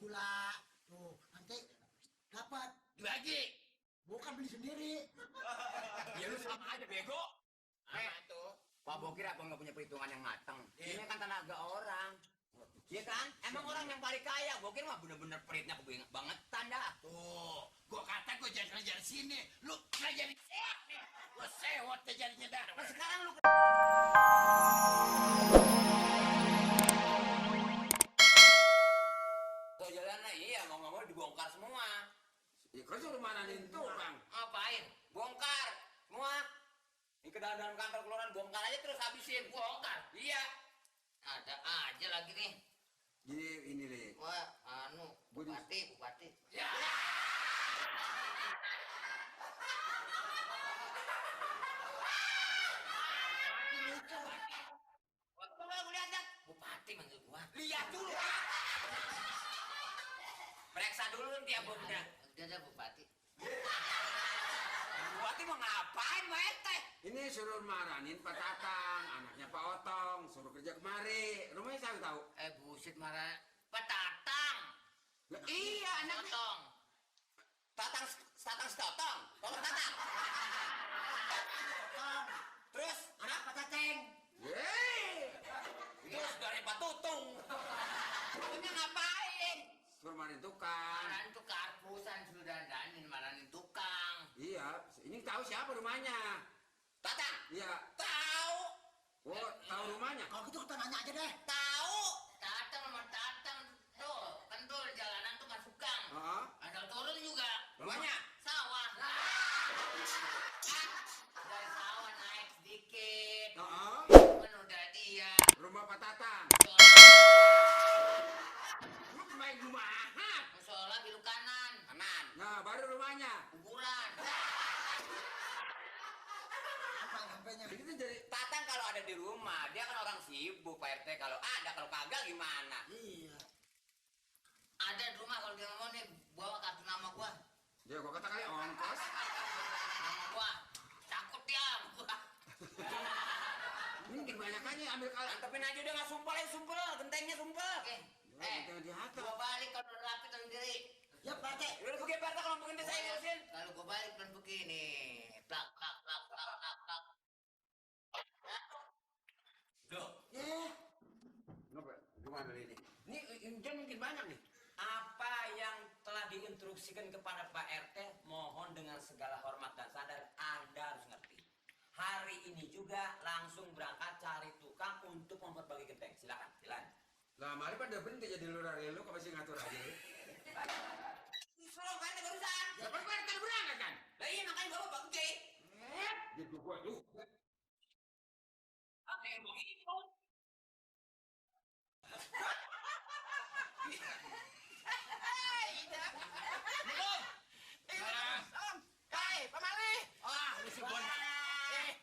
gula. Tuh, nanti dapat Dibagi. bukan beli sendiri. Ya lu sama aja bego. Tuh. Pak Bokir apa nggak punya perhitungan yang matang? Ini kan tenaga orang. Iya kan? Emang orang yang paling kaya, Bokir mah bener-bener peritnya banget tanda. Tuh, gua kata gua jangan kerja di sini. Lu kerja di sini. Gua sewot jadinya dah. Nah, sekarang lu tuh jalannya iya mau nggak mau dibongkar semua. Ya kau suruh marahin tukang. Ngapain? Bongkar semua. Ini ke dalam kantor kelurahan bongkar aja terus habisin. Bongkar? Iya. Ada aja lagi nih. Jadi ini deh. Wah, bupati. Ya. Gua lihat dah. Bupati manggil gua. Lihat dulu. Periksa dulu tiap bunda. Dia bupati. Bupati mau ngapain, Pak RT? Ini suruh marahin Pak Tatang, anaknya Pak Otong, suruh kerja kemari. Rumahnya saya tahu. Buset marah. Pak Tatang. Lah, iya anaknya. Potong. Tatang setotong. Tolong Tatang. Terus Anak Pak Tateng. Yeay. terus dari Pak Tutung. Ini ngapain? Suruh marahin tukang. Marahin tuh karpusan sudah dandanin marahin tukang. Iya, ini tahu siapa rumahnya. Tatang. Iya. Tahu. Oh, tahu rumahnya. Kalau gitu kita nanya aja deh. Tahu. Tatang sama Tatang tuh, kan tuh jalanan tuh masuk gang. Heeh. Ada turun juga. Rumahnya. Sawah. Dari sawah naik sedikit. Heeh. Kan udah dia. Rumah Pak Tatang. Lu main rumah. Musola biru kanan. Kanan. Nah, baru rumahnya. Kuburan. Apa sampainya? Itu jadi Tatang kalau ada di rumah, dia kan orang sibuk Pak RT. Kalau ada, kalau kagak gimana? Iya. Ada di rumah kalau dia ngomong nih bawa kartu nama gua. dia gua kata kali ongkos. Nama gua. Takut dia. Ini kebanyakannya ambil kalah. Antepin aja udah nggak sumpel aja sumpel, gentengnya sumpel. Oke. Jangan dihantam. Gua balik kalau udah rapi dan sendiri. Ya Pak Teh. Udah pergi Pak RT kalau begini saya ngurusin. Kalau gua balik dan begini. Plak. Duh, Kenapa? Gimana ini? ini dia mungkin banyak nih. Apa yang telah diinstruksikan kepada Pak RT, mohon dengan segala hormat dan sadar Anda harus ngerti. Hari ini juga langsung berangkat cari tukang untuk memperbaiki genteng. Silakan. Lah, mari pada berhenti jadi lurah lu kok masih ngatur aja. Suruh Pak RT barusan. Ya kan Pak RT berangkat kan? Lah iya makanya bawa Pak Gede. Gitu gua tuh. Apa yang begitu? Hai, Pak Mali. Mesti bon.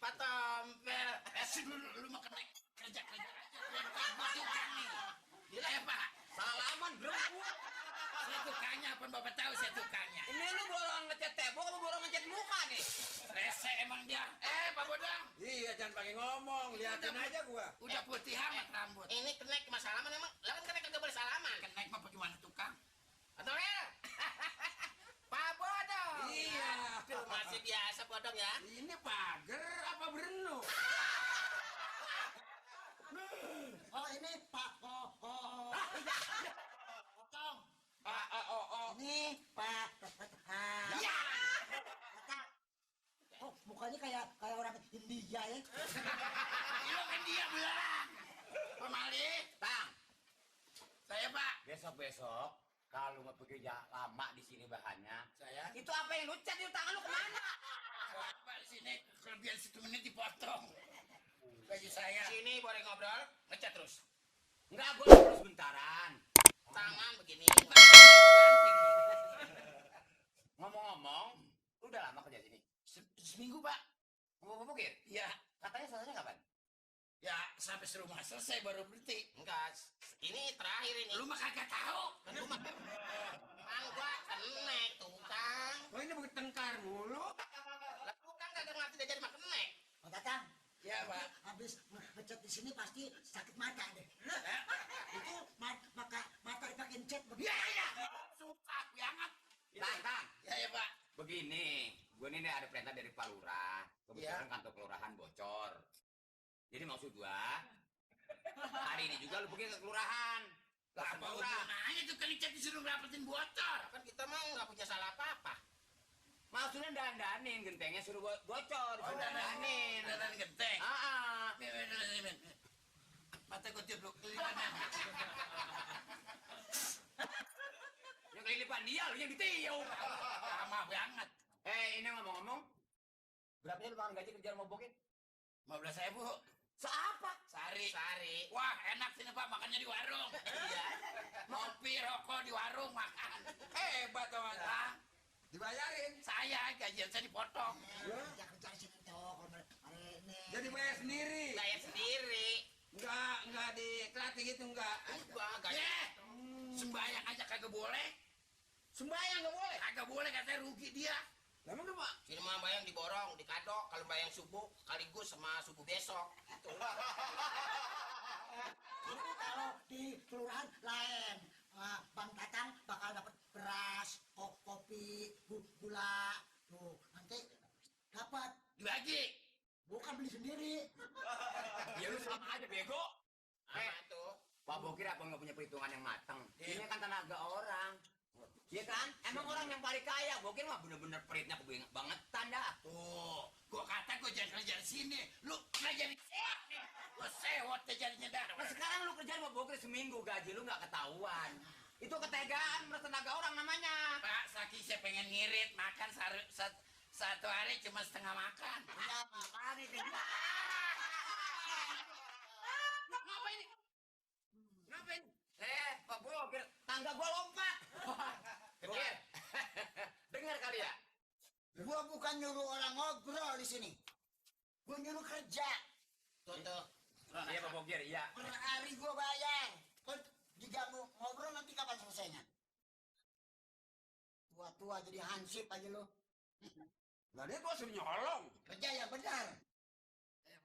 Pak Tompel. Lu mau kerja aja. Tukang nih. Gila ya Pak. Salaman bro. Saya tukangnya, apa Bapak tahu saya tukangnya? Ini lu borong ngecat tembok apa borong ngecat muka nih? Rese emang dia. Pak Bodang. Iya, jangan pakai ngomong, liatin aja gua. Udah putih amat rambut. Ini kenek sama salaman emang? Lah kan kenek kagak boleh salaman. Kenaik mah bagaimana tukang? Atau ya? Pak Bodong. Iya. Aduh, masih biasa Bodong ya. Ini pagar apa berenung? Oh ini Pak Potong. Ini Pak Tatang. Ya. Tatang. Oh mukanya kayak orang India ya. Lu kan dia belang. Pak Mali. Bang. Saya Pak. Besok kalau mau pergi lama di sini bahannya. Saya. Itu apa yang lu cat di tangan lu kemana? Pak di sini kelebihan 1 menit dipotong. Baju saya. Sini boleh ngobrol, ngecat terus. Enggak, gua perlu sebentaran. Tangan begini. Ngomong-ngomong, lu udah lama kerja sini? Seminggu Pak. Ngomong Bokir? Ya, Katanya selesainya kapan? ya sampai serumah selesai baru berhenti. Enggak, ini terakhir ini. Lu mah kagak tahu. Kan lu mah. Mang gua kenek tukang. Oh, ini bukan tengkar mulu. Lah tukang kagak ngerti dia jadi mah kenek. Pak Tatang. Ya Pak. Habis ngecat di sini pasti sakit mata deh. Itu mata dipakein cat begitu. Ya ya. gue ini ada perintah dari Pak Lurah. Kebetulan kantor kelurahan bocor. Jadi maksud gue, hari ini juga lu pergi ke kelurahan. Lah apa hubungannya tuh kelicet disuruh ngelapetin bocor? Kan kita mah nggak punya salah apa-apa. Maksudnya dandanin gentengnya suruh bocor, suruh dandanin. Dandanin genteng. Mata gue tiup lu kelilipan. Yang kelilipan dia, lu yang ditiup. Lama banget. Ini ngomong-ngomong, berapa lu makan gaji kerja mau bokit? 15.000. Seapa? Sehari. Sehari. Wah, enak sini Pak, makannya di warung. Iya. Ngopi, rokok di warung, makan. Hebat dong, Pak. Dibayarin. Saya, gajian saya dipotong. Kerja di sini tuh. Jadi bayar sendiri. Saya sendiri. Enggak dikelati gitu enggak. Enggak, gaji. Sembayang aja kagak boleh. Sembayang nggak boleh. Kagak boleh, katanya rugi dia. Emang kenapa? Sini mah bayang diborong, dikadok. Kalau bayang subuh, sekaligus sama subuh besok. Gitu. Ini kalau di kelurahan lain, Bang Tatang bakal dapat beras, kopi, gula, tuh nanti dapat Dibagi. bukan beli sendiri. Ya lu sama aja bego. Tuh. Pak Bokir apa nggak punya perhitungan yang matang? Ini kan tenaga orang. Iya kan? Emang orang yang paling kaya, Bokir mah bener-bener peritnya banget tanda. Tuh, gua kata gua jangan kerja di sini. Lu kerja di sini. Gua sewot deh jadinya dah. Nah sekarang lu kerja sama Bokir seminggu, gaji lu nggak ketahuan. Itu ketegaan, tenaga orang namanya. Pak, saking saya pengen ngirit, makan satu hari cuma setengah makan. Ya, apaan itu? Ngapain ini? Ngapain? Pak Bokir, tangga gua lompat. Bokir, dengar kali ya? Gua bukan nyuruh orang ngobrol di sini. Gua nyuruh kerja. Tuh. Iya Pak Bokir, iya. Per hari gua bayar. Kalau diganggu ngobrol nanti kapan selesainya? Tua-tua jadi hansip aja lo. Lah dia gua suruh nyolong. Kerja yang benar.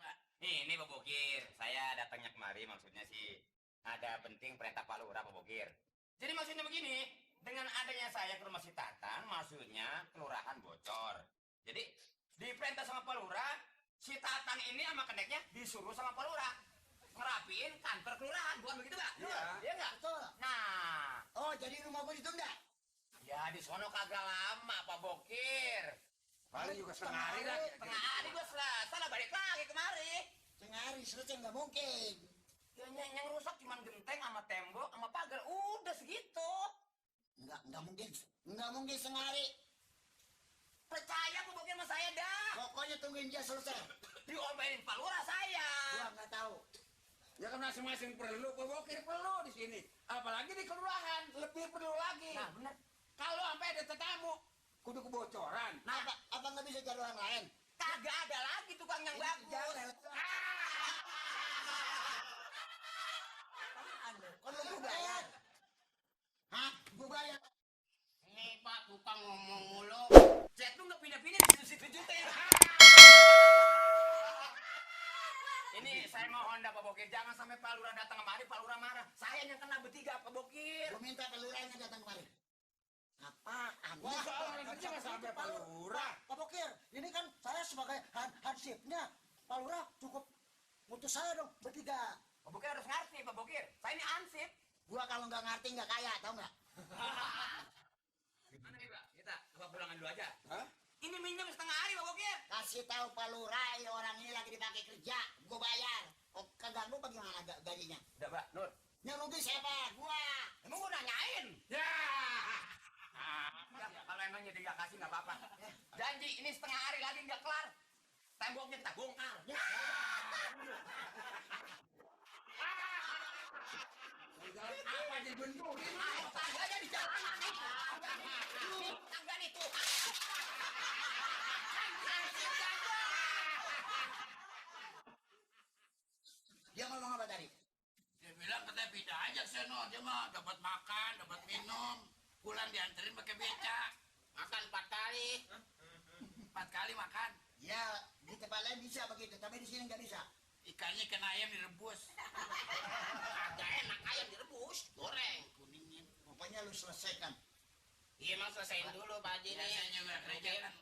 Pak. Ini Pak Bokir, saya datangnya kemari maksudnya sih ada penting perintah Pak Lurah Pak Bokir. Jadi maksudnya begini, dengan adanya saya ke rumah si Tatang, maksudnya kelurahan bocor. Jadi diperintah sama Pak Lurah, si Tatang ini sama keneknya disuruh sama Pak Lurah ngerapiin kantor kelurahan, bukan begitu Pak? Iya. Iya nggak? Betul. Nah, Oh, jadi rumah gua ditunda? ya di sono kagak lama Pak Bokir. Paling juga setengah hari lah. Tengah hari gua selesai lah balik lagi kemari. Setengah hari selesai nggak mungkin. Yang rusak cuma genteng sama tembok sama pagar, udah segitu. Nggak mungkin. Nggak mungkin setengah hari. Percaya Pak Bokir sama saya dah. Pokoknya tungguin dia selesai. Diomelin Pak Lurah saya. Gua nggak tahu. Ya kan masing-masing perlu, Pak Bokir perlu di sini. Apalagi di kelurahan, lebih perlu lagi. Nah benar. Kalau sampai ada tetamu, kudu kebocoran. Nah, apa nggak bisa cari orang lain? Kagak ada lagi tukang yang bagus. Kalau gua bayar. Hah? Gua bayar. Ini Pak tukang ngomong mulu. Jet lu nggak pindah-pindah di situ juta ya. Ini saya mohon dah Pak Bokir, jangan sampai Pak Lurah datang kemari, Pak Lurah marah. Saya yang kena bertiga Pak Bokir. Gua minta kelurahannya datang kemari. Apaan? Wah, orang kerja nggak sampai Pak Lurah. Pak Bokir, ini kan saya sebagai hansipnya. Pak Lurah cukup mutus saya dong bertiga. Pak Bokir harus ngerti Pak Bokir. Saya ini ansip. Gua kalau nggak ngerti nggak kaya, tau nggak? Gimana nih Pak? Kita apa pulangan dulu aja? Hah? Ini minjem setengah hari Pak Bokir. Kasih tahu Pak Lurah, orang ini lagi dipakai kerja. Gua bayar. Oh, keganggu bagaimana gajinya? Udah Pak, Nur. Yang rugi siapa? Gua. Emang gua nanyain? Ya. Ya, kalau emang jadi nggak kasih nggak apa-apa. Janji ini setengah hari lagi nggak kelar. Temboknya kita bongkar. Apa jadi bentuk? Tangganya di jalanan nih. Tangga nih tuh. Dia ngomong apa tadi? Dia bilang katanya pindah aja sono, dia mah dapat makan, dapat minum, pulang dianterin pakai becak. Makan 4 kali. 4 kali makan. Ya, di tempat lain bisa begitu, tapi di sini nggak bisa. Ikannya kena ayam direbus. Agak enak ayam direbus, goreng. Kuningin. Pokoknya lu selesaikan. Iya emang selesaiin dulu Pak Haji nih. Biasanya juga kerja kan